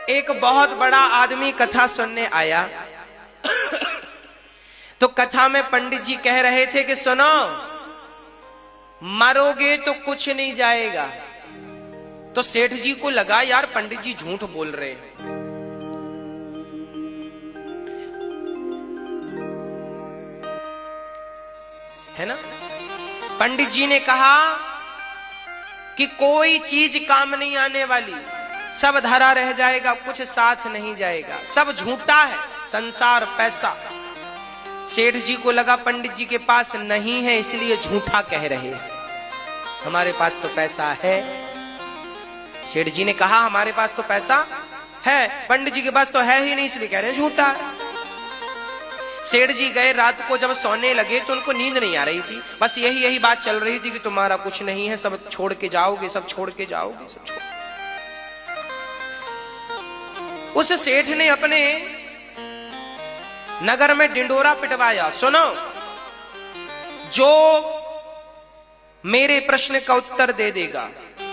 एक बहुत बड़ा आदमी कथा सुनने आया। तो कथा में पंडित जी कह रहे थे कि सुनो, मरोगे तो कुछ नहीं जाएगा। तो सेठ जी को लगा यार पंडित जी झूठ बोल रहे हैं। है ना? पंडित जी ने कहा कि कोई चीज काम नहीं आने वाली, सब धरा रह जाएगा, कुछ साथ नहीं जाएगा, सब झूठा है, संसार पैसा। सेठ जी को लगा पंडित जी के पास नहीं है इसलिए झूठा कह रहे हैं, हमारे पास तो पैसा है। सेठ जी ने कहा हमारे पास तो पैसा है, पंडित जी के पास तो है ही नहीं इसलिए कह रहे हैं झूठा है। सेठ जी गए, रात को जब सोने लगे तो उनको नींद नहीं आ रही थी, बस यही बात चल रही थी कि तुम्हारा कुछ नहीं है, सब छोड़ के जाओगे, सब छोड़ के जाओगे, सब छोड़। उस सेठ ने अपने नगर में डिंडोरा पिटवाया, सुनो, जो मेरे प्रश्न का उत्तर दे देगा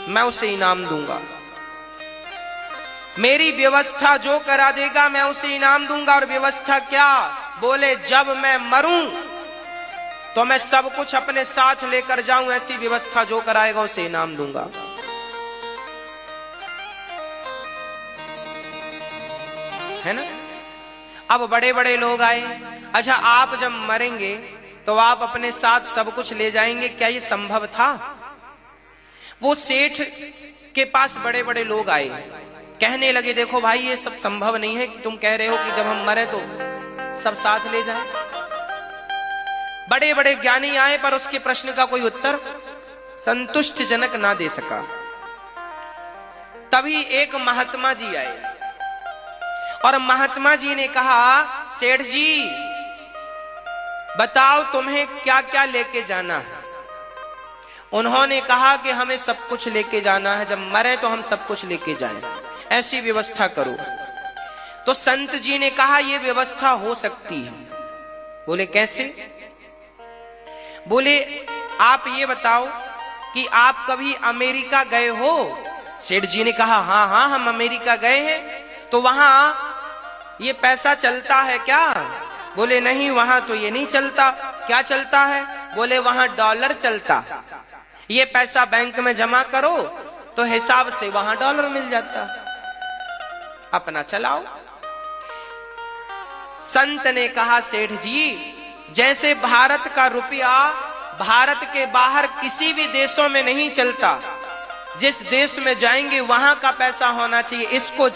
मैं उसे इनाम दूंगा, मेरी व्यवस्था जो करा देगा मैं उसे इनाम दूंगा। और व्यवस्था क्या? बोले जब मैं मरूं तो मैं सब कुछ अपने साथ लेकर जाऊं, ऐसी व्यवस्था जो कराएगा उसे इनाम दूंगा। है ना? अब बड़े बड़े लोग आए, अच्छा आप जब मरेंगे तो आप अपने साथ सब कुछ ले जाएंगे, क्या ये संभव था? वो सेठ के पास बड़े बड़े लोग आए, कहने लगे देखो भाई ये सब संभव नहीं है कि तुम कह रहे हो कि जब हम मरे तो सब साथ ले जाए। बड़े बड़े ज्ञानी आए पर उसके प्रश्न का कोई उत्तर संतुष्टिजनक ना दे सका। तभी एक महात्मा जी आए और महात्मा जी ने कहा सेठ जी बताओ तुम्हें क्या क्या लेके जाना है। उन्होंने कहा कि हमें सब कुछ लेके जाना है, जब मरे तो हम सब कुछ लेके जाएं, ऐसी व्यवस्था करो। तो संत जी ने कहा यह व्यवस्था हो सकती है। बोले कैसे? बोले आप ये बताओ कि आप कभी अमेरिका गए हो? सेठ जी ने कहा हाँ हाँ हम अमेरिका गए हैं। तो वहां ये पैसा चलता है क्या? बोले नहीं वहां तो ये नहीं चलता। क्या चलता है? बोले वहां डॉलर चलता, ये पैसा बैंक में जमा करो तो हिसाब से वहां डॉलर मिल जाता, अपना चलाओ। संत ने कहा सेठ जी जैसे भारत का रुपया भारत के बाहर किसी भी देशों में नहीं चलता, जिस देश में जाएंगे वहां का पैसा होना चाहिए, इसको